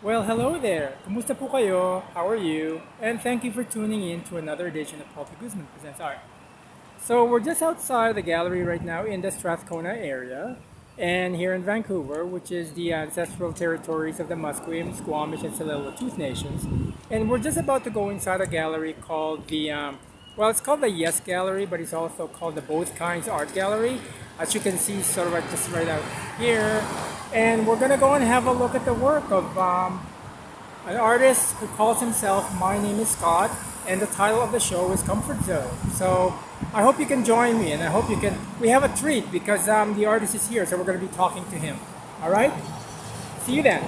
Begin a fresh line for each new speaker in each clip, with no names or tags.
Well, hello there. Kumusta po kayo? How are you? And thank you for tuning in to another edition of Paul P. Guzman Presents Art. So we're just outside the gallery right now in the Strathcona area and here in Vancouver, which is the ancestral territories of the Musqueam, Squamish, and Tsleil-Waututh nations. And we're just about to go inside a gallery called well, it's called the Yes Gallery, but it's also called the Both Kinds Art Gallery. As you can see, sort of like just right out here. And we're gonna go and have a look at the work of an artist who calls himself My Name is Scot, and the title of the show is Comfort Zone. So I hope you can join me, and I hope you can. We have a treat because the artist is here, so we're going to be talking to him. All right? See you then.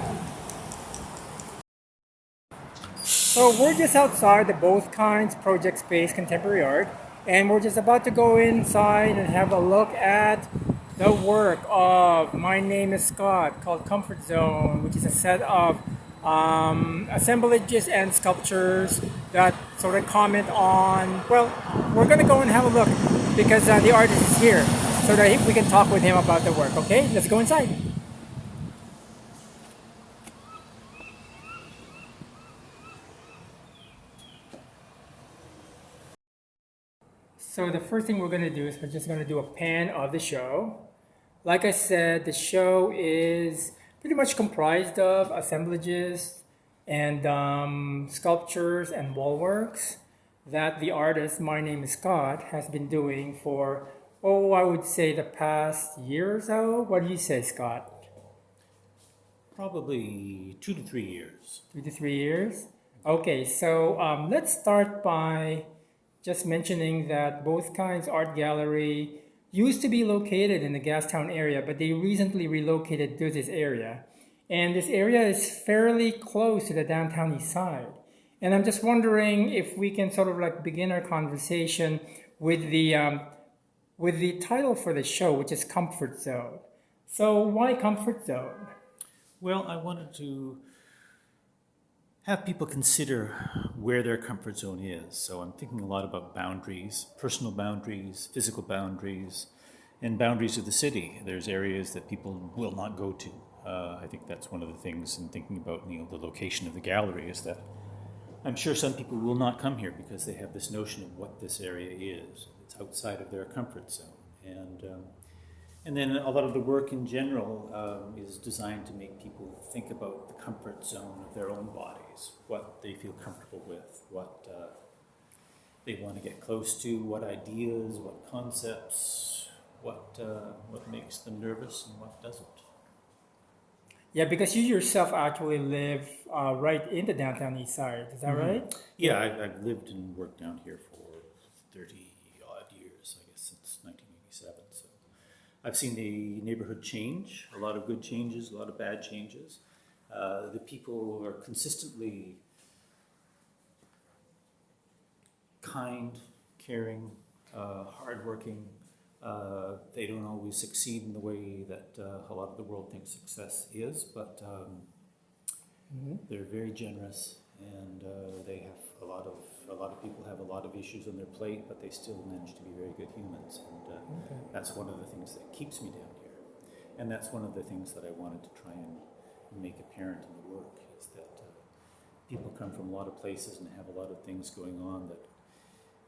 So we're just outside the Both Kinds Project Space Contemporary Art, and we're just about to go inside and have a look at the work of My Name is Scot called Comfort Zone, which is a set of assemblages and sculptures that sort of comment on. Well, we're going to go and have a look because the artist is here so that we can talk with him about the work. Okay, let's go inside. So the first thing we're going to do is we're just going to do a pan of the show. Like I said, the show is pretty much comprised of assemblages and sculptures and wall works that the artist, My Name is Scot, has been doing for, oh, I would say the past year or so. What do you say, Scott?
Probably 2 to 3 years.
2 to 3 years? Okay, so let's start by just mentioning that Both Kinds Art Gallery used to be located in the Gastown area, but they recently relocated to this area. And this area is fairly close to the downtown east side. And I'm just wondering if we can sort of like begin our conversation with the title for the show, which is Comfort Zone. So why Comfort Zone?
Well, I wanted to have people consider where their comfort zone is. So I'm thinking a lot about boundaries, personal boundaries, physical boundaries, and boundaries of the city. There's areas that people will not go to. I think that's one of the things in thinking about the location of the gallery is that I'm sure some people will not come here because they have this notion of what this area is. It's outside of their comfort zone. And then a lot of the work in general is designed to make people think about the comfort zone of their own bodies, what they feel comfortable with, what they want to get close to, what ideas, what concepts, what makes them nervous and what doesn't.
Yeah, because you yourself actually live right in the downtown east side. Is that right?
Yeah, I've lived and worked down here for 30 odd years, I guess, since 1987. So I've seen the neighborhood change, a lot of good changes, a lot of bad changes. The people are consistently kind, caring, hardworking. They don't always succeed in the way that a lot of the world thinks success is, but they're very generous, and they have a lot of people have a lot of issues on their plate, but they still manage to be very good humans, and that's one of the things that keeps me down here, and that's one of the things that I wanted to try and make apparent in the work is that people come from a lot of places and have a lot of things going on that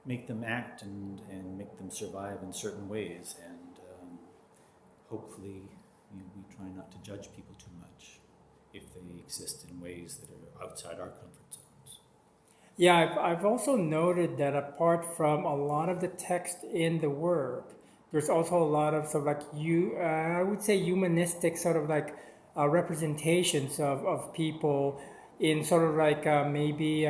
make them act and make them survive in certain ways, and hopefully we try not to judge people too much if they exist in ways that are outside our comfort zones.
Yeah, I've also noted that apart from a lot of the text in the work, there's also a lot of sort of like I would say humanistic sort of like representations of people in sort of like maybe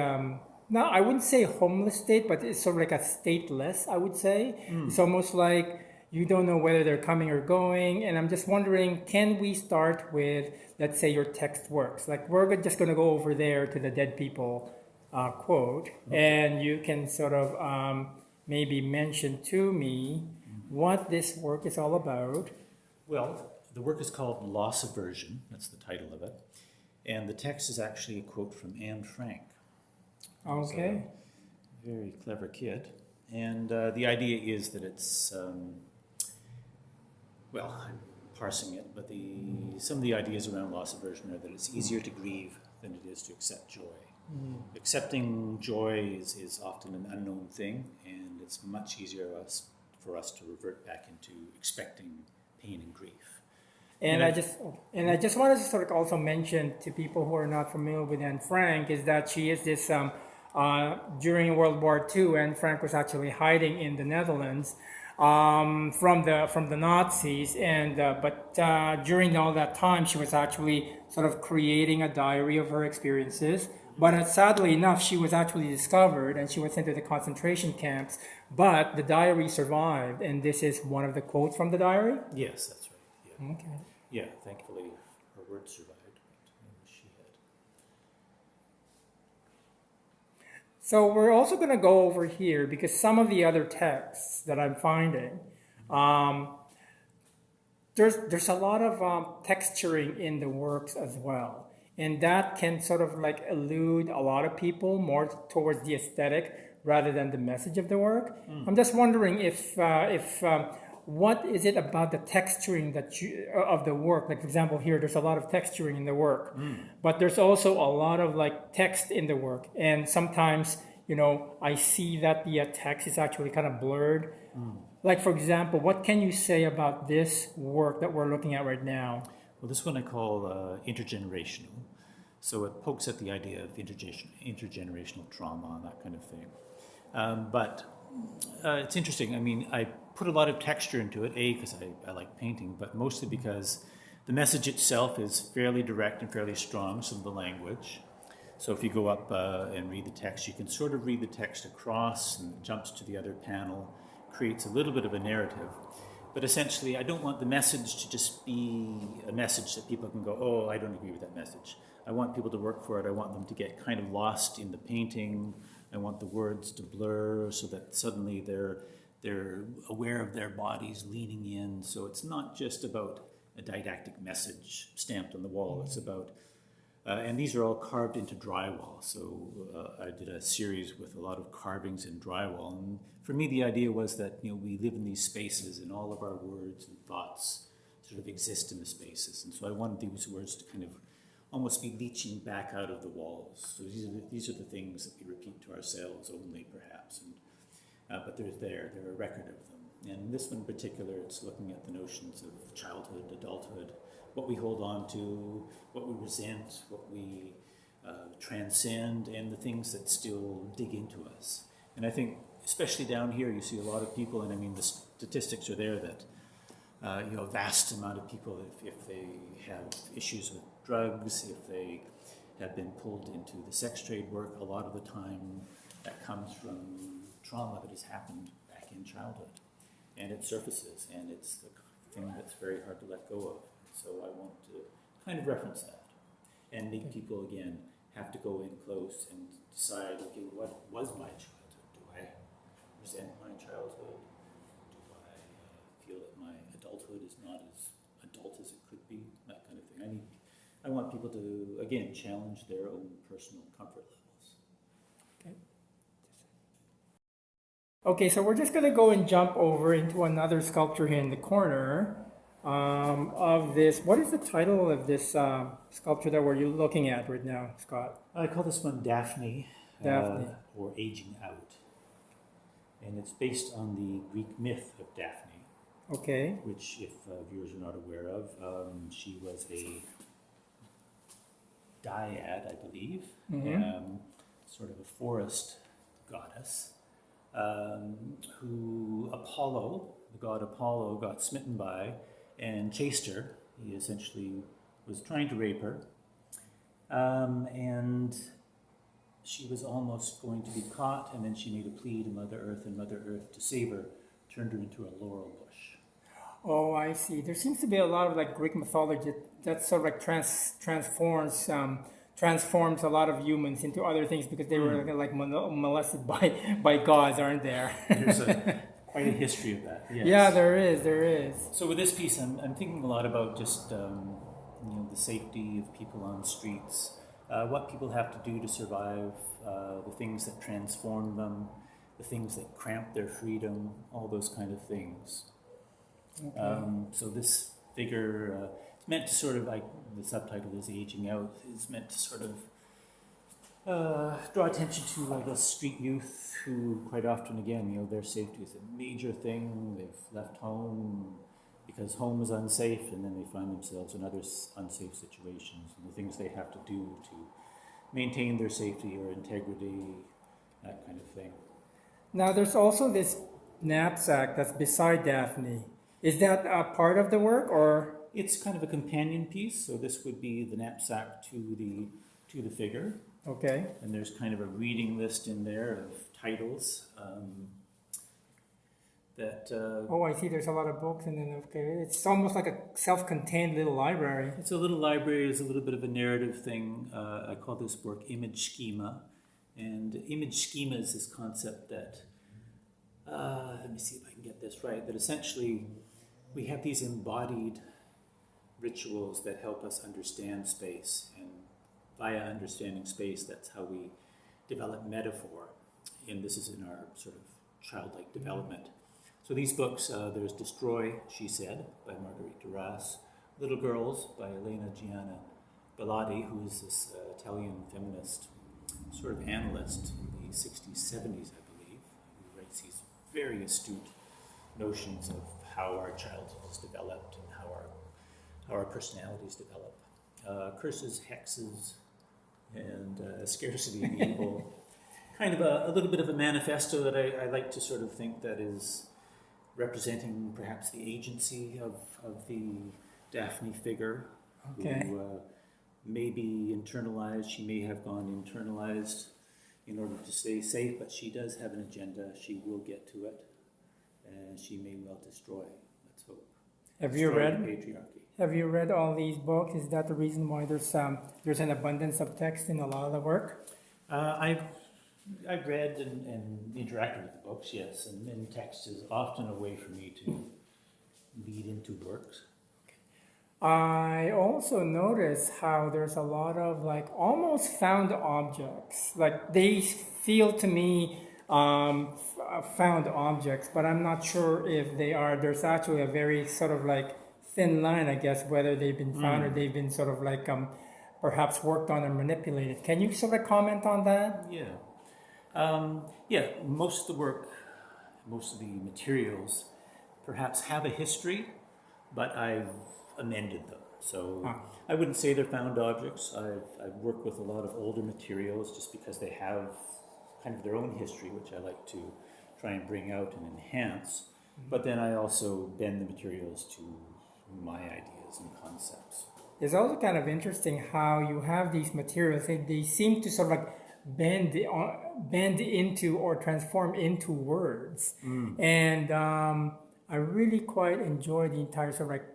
no, I wouldn't say homeless state, but it's sort of like a stateless. I would say it's almost like you don't know whether they're coming or going, and I'm just wondering, can we start with, let's say, your text works? Like we're just going to go over there to the dead people quote, and you can sort of maybe mention to me what this work is all about.
Well, the work is called Loss Aversion, that's the title of it, and the text is actually a quote from Anne Frank.
Okay.
Very clever kid. And the idea is that it's, well, parsing it, but some of the ideas around loss aversion are that it's easier to grieve than it is to accept joy. Accepting joy is often an unknown thing, and it's much easier for us to revert back into expecting pain and grief.
And I just wanted to sort of also mention to people who are not familiar with Anne Frank is that she is this during World War II. Anne Frank was actually hiding in the Netherlands from the Nazis, and but during all that time she was actually sort of creating a diary of her experiences. But sadly enough, she was actually discovered and she was sent to the concentration camps. But the diary survived, and this is one of the quotes from the diary.
Yes, that's right. Yeah.
Okay.
Yeah, thankfully her words survived. But she had.
So we're also going to go over here because some of the other texts that I'm finding, there's a lot of texturing in the works as well. And that can sort of like elude a lot of people more towards the aesthetic rather than the message of the work. I'm just wondering if what is it about the texturing of the work? Like for example, here there's a lot of texturing in the work, but there's also a lot of like text in the work, and sometimes I see that the text is actually kind of blurred. Like for example, what can you say about this work that we're looking at right now?
Well, this one I call intergenerational. So it pokes at the idea of intergenerational trauma and that kind of thing. But it's interesting. I mean, I put a lot of texture into it, because I like painting, but mostly because the message itself is fairly direct and fairly strong, some of the language. So if you go up and read the text, you can sort of read the text across and it jumps to the other panel, creates a little bit of a narrative. But essentially, I don't want the message to just be a message that people can go, oh, I don't agree with that message. I want people to work for it. I want them to get kind of lost in the painting. I want the words to blur so that suddenly they're aware of their bodies leaning in. So it's not just about a didactic message stamped on the wall. It's about, and these are all carved into drywall. So I did a series with a lot of carvings in drywall. And for me, the idea was that we live in these spaces, and all of our words and thoughts sort of exist in the spaces. And so I wanted these words to kind of almost be leaching back out of the walls. So these are the things that we repeat to ourselves only, perhaps. But they're a record of them. And this one in particular, it's looking at the notions of childhood, adulthood, what we hold on to, what we resent, what we transcend, and the things that still dig into us. And I think, especially down here, you see a lot of people, and I mean the statistics are there that a vast amount of people, if they have issues with drugs, if they have been pulled into the sex trade work, a lot of the time that comes from trauma that has happened back in childhood. And it surfaces, and it's the thing that's very hard to let go of. So I want to kind of reference that and make people, again, have to go in close and decide, okay, what was my childhood? Do I resent my childhood? Do I feel that my adulthood is not as adult as it could be? That kind of thing. I want people to, again, challenge their own personal comfort levels.
Okay. Okay, so we're just going to go and jump over into another sculpture here in the corner of this. What is the title of this sculpture that we're looking at right now, Scott?
I call this one Daphne, or Aging Out. And it's based on the Greek myth of Daphne.
Okay.
Which, if viewers are not aware of, she was a dyad, I believe, sort of a forest goddess, who Apollo, the god Apollo, got smitten by and chased her. He essentially was trying to rape her, and she was almost going to be caught, and then she made a plea to Mother Earth, and Mother Earth, to save her, turned her into a laurel bush.
Oh, I see. There seems to be a lot of like Greek mythology that sort of like transforms a lot of humans into other things because they were like molested by gods, aren't there?
There's quite a history of that. Yes.
Yeah, there is.
So with this piece, I'm thinking a lot about just the safety of people on streets, what people have to do to survive, the things that transform them, the things that cramp their freedom, all those kind of things. Okay. So this figure. It's meant to sort of, like the subtitle is Aging Out, is meant to sort of draw attention to, I guess, street youth who quite often, again, their safety is a major thing. They've left home because home is unsafe, and then they find themselves in other unsafe situations, and the things they have to do to maintain their safety or integrity, that kind of thing.
Now, there's also this knapsack that's beside Daphne. Is that a part of the work, or?
It's kind of a companion piece, so this would be the knapsack to the figure.
Okay.
And there's kind of a reading list in there of titles that...
Oh, I see. There's a lot of books, and then it's almost like a self-contained little library.
It's a little library. It's a little bit of a narrative thing. I call this work image schema. And image schema is this concept that, let me see if I can get this right, that essentially we have these embodied rituals that help us understand space, and via understanding space, that's how we develop metaphor, and this is in our sort of childlike development. So these books, there's Destroy, She Said, by Marguerite Duras, Little Girls by Elena Gianna Bellotti, who is this Italian feminist sort of analyst in the 60s, 70s, I believe, who writes these very astute notions of how our childhood is developed and how our personalities develop. Curses, hexes, and scarcity and evil. Kind of a little bit of a manifesto that I like to sort of think that is representing perhaps the agency of the Daphne figure,
Okay.
who may be internalized. She may have gone internalized in order to stay safe, but she does have an agenda. She will get to it, and she may well destroy. Let's hope.
Have you
Destroy
read?
the patriarchy.
Have you read all these books? Is that the reason why there's an abundance of text in a lot of the work?
I've read and interacted with the books, yes, and text is often a way for me to lead into works.
I also notice how there's a lot of like almost found objects. Like they feel to me found objects, but I'm not sure if they are. There's actually a very sort of like thin line, I guess, whether they've been found or they've been sort of like perhaps worked on and manipulated. Can you sort of comment on that?
Yeah, most of the work, most of the materials perhaps have a history, but I've amended them. So I wouldn't say they're found objects. I've worked with a lot of older materials just because they have kind of their own history, which I like to try and bring out and enhance. But then I also bend the materials to my ideas and concepts.
It's also kind of interesting how you have these materials. They seem to sort of like bend into or transform into words. And I really quite enjoy the entire sort of like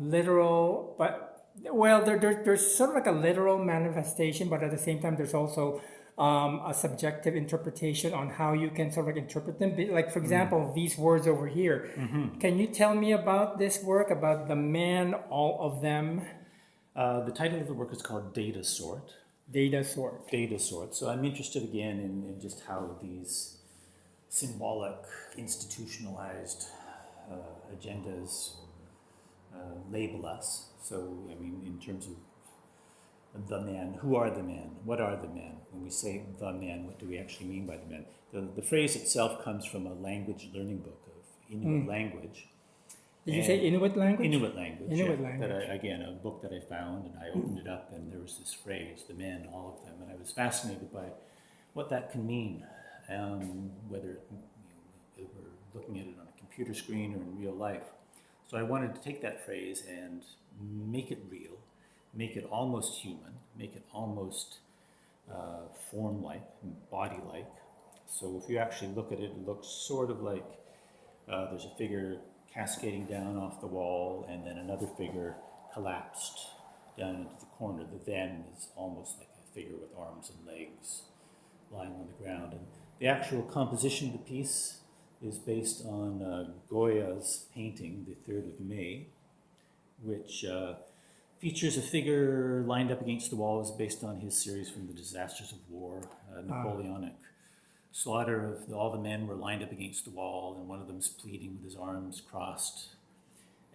literal, but well, there's sort of like a literal manifestation, but at the same time, there's also a subjective interpretation on how you can sort of like interpret them. Like, for example, these words over here. Can you tell me about this work, about the man, all of them?
The title of the work is called Data Sort.
Data Sort.
Data Sort. So I'm interested again in just how these symbolic, institutionalized agendas label us. So, I mean, in terms of the man, who are the men? What are the men? When we say the men, what do we actually mean by the men? The phrase itself comes from a language learning book of Inuit language.
Did you say Inuit language?
Inuit language.
Inuit
yeah,
language.
That again, a book that I found, and I opened it up, and there was this phrase, the men, all of them, and I was fascinated by what that can mean, whether we're looking at it on a computer screen or in real life. So I wanted to take that phrase and make it real, make it almost human, make it almost form-like, body-like. So if you actually look at it, it looks sort of like there's a figure cascading down off the wall, and then another figure collapsed down into the corner. The then is almost like a figure with arms and legs lying on the ground. And the actual composition of the piece is based on Goya's painting, The 3rd of May, which features a figure lined up against the wall. Is based on his series from the Disasters of War, Napoleonic slaughter of all the men were lined up against the wall, and one of them's pleading with his arms crossed.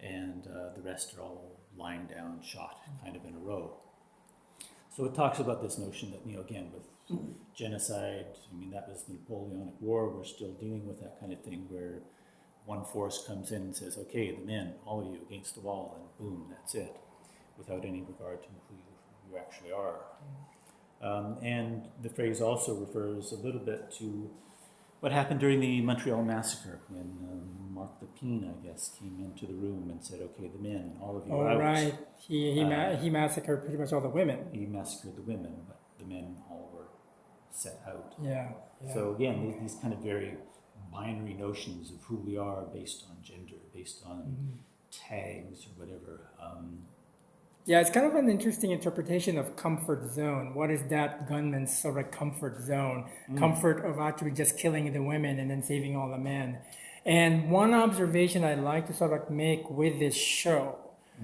and the rest are all lying down, shot kind of in a row. So it talks about this notion that, again, with genocide, that was the Napoleonic War, we're still dealing with that kind of thing where one force comes in and says, okay, the men, all of you against the wall, and boom, that's it, without any regard to who you actually are. And the phrase also refers a little bit to what happened during the Montreal Massacre when Marc Lépine, I guess, came into the room and said, okay, the men, all of you out.
Right. He massacred pretty much all the women.
He massacred the women, but the men all were set out.
Yeah.
So again, these kind of very binary notions of who we are based on gender, based on tags or whatever.
Yeah, it's kind of an interesting interpretation of comfort zone. What is that gunman's sort of comfort zone? Comfort of actually just killing the women and then saving all the men. And one observation I'd like to sort of make with this show,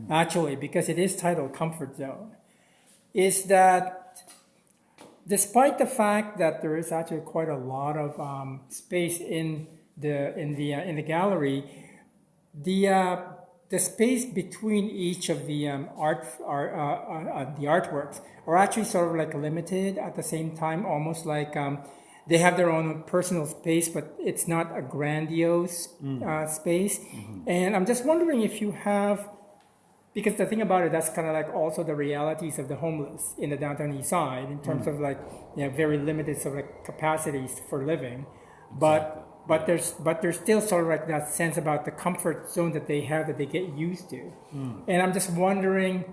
actually, because it is titled Comfort Zone, is that despite the fact that there is actually quite a lot of space in the gallery, the space between each of the the artworks are actually sort of like limited at the same time, almost like they have their own personal space, but it's not a grandiose space. And I'm just wondering if you have, because the thing about it, that's kind of like also the realities of the homeless in the downtown east side in terms of like very limited sort of like capacities for living, but there's still sort of like that sense about the comfort zone that they have that they get used to. And I'm just wondering,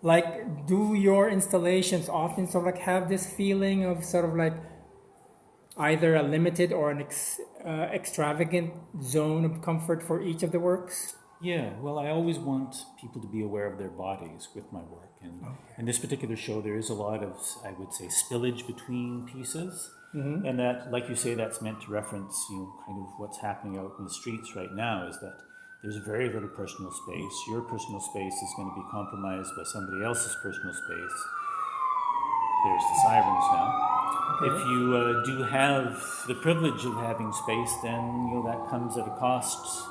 like, do your installations often sort of like have this feeling of sort of like either a limited or an extravagant zone of comfort for each of the works?
Yeah, well, I always want people to be aware of their bodies with my work. And in this particular show, there is a lot of, I would say, spillage between pieces. And that, like you say, that's meant to reference, kind of what's happening out in the streets right now, is that there's very little personal space. Your personal space is going to be compromised by somebody else's personal space. There's the sirens now. Okay. If you do have the privilege of having space, then that comes at a cost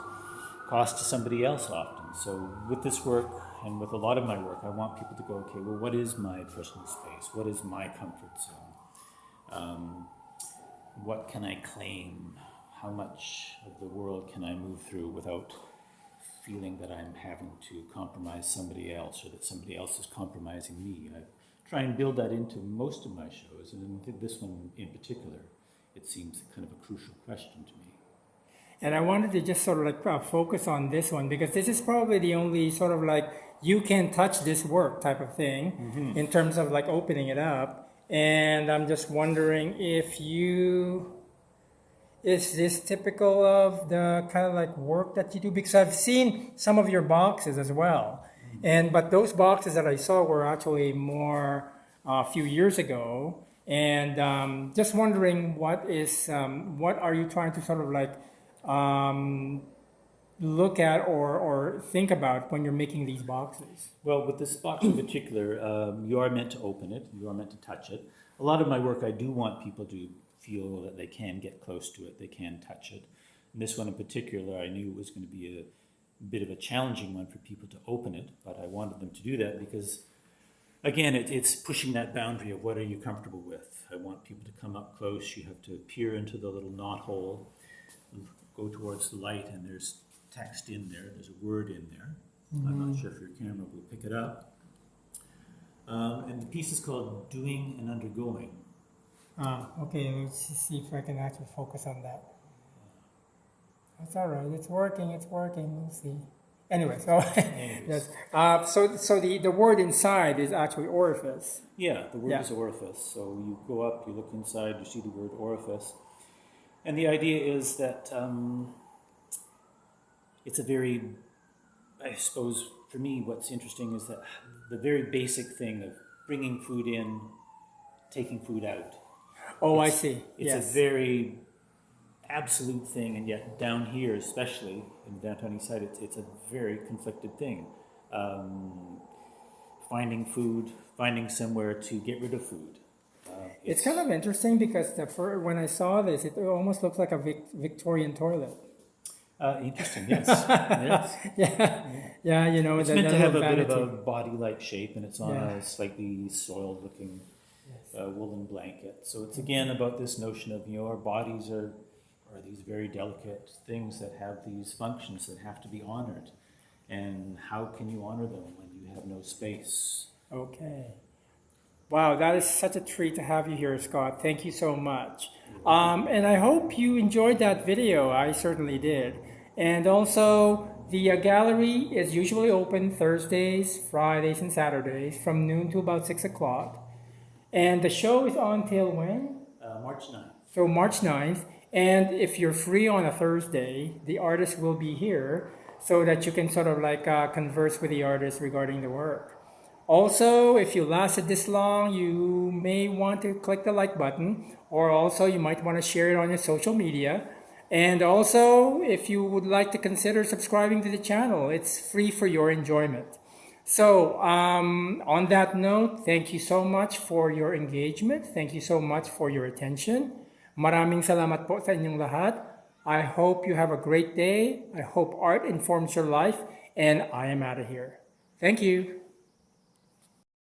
to somebody else often. So with this work and with a lot of my work, I want people to go, okay, well, what is my personal space? What is my comfort zone? What can I claim? How much of the world can I move through without feeling that I'm having to compromise somebody else or that somebody else is compromising me? I try and build that into most of my shows, and in this one in particular, it seems kind of a crucial question to me.
And I wanted to just sort of like focus on this one because this is probably the only sort of like you can touch this work type of thing in terms of like opening it up. And I'm just wondering if is this typical of the kind of like work that you do? Because I've seen some of your boxes as well. But those boxes that I saw were actually more a few years ago. And just wondering what are you trying to sort of like look at or think about when you're making these boxes?
Well, with this box in particular, you are meant to open it, you are meant to touch it. A lot of my work, I do want people to feel that they can get close to it, they can touch it. And this one in particular, I knew it was going to be a bit of a challenging one for people to open it, but I wanted them to do that because, again, it's pushing that boundary of what are you comfortable with. I want people to come up close, you have to peer into the little knot hole, go towards the light, and there's text in there, there's a word in there. I'm not sure if your camera will pick it up. And the piece is called Doing and Undergoing.
Okay, let's see if I can actually focus on that. That's all right, it's working, we'll see. Anyway, so yes. So the word inside is actually orifice.
Yeah, the word is orifice. So you go up, you look inside, you see the word orifice. And the idea is that it's a very, I suppose, for me, what's interesting is that the very basic thing of bringing food in, taking food out.
Oh, I see.
It's a very absolute thing, and yet down here, especially in the downtown east side, it's a very conflicted thing. Finding food, finding somewhere to get rid of food.
It's kind of interesting because when I saw this, it almost looks like a Victorian toilet.
Interesting, yes. Yes.
Yeah, you know,
It's
the
meant to have a
little
bit of a
vanity.
body-like shape, and it's on
Yeah.
a slightly soiled-looking woolen blanket. So it's again about this notion of, our bodies are these very delicate things that have these functions that have to be honored. And how can you honor them when you have no space?
Okay. Wow, that is such a treat to have you here, Scott. Thank you so much. And I hope you enjoyed that video. I certainly did. And also, the gallery is usually open Thursdays, Fridays, and Saturdays from noon to about 6 o'clock. And the show is on till when?
March 9th.
So March 9th. And if you're free on a Thursday, the artist will be here so that you can sort of like converse with the artist regarding the work. Also, if you lasted this long, you may want to click the like button, or also you might want to share it on your social media. And also, if you would like to consider subscribing to the channel, it's free for your enjoyment. So, on that note, thank you so much for your engagement. Thank you so much for your attention. Maraming salamat po sa inyong lahat. I hope you have a great day. I hope art informs your life, and I am out of here. Thank you.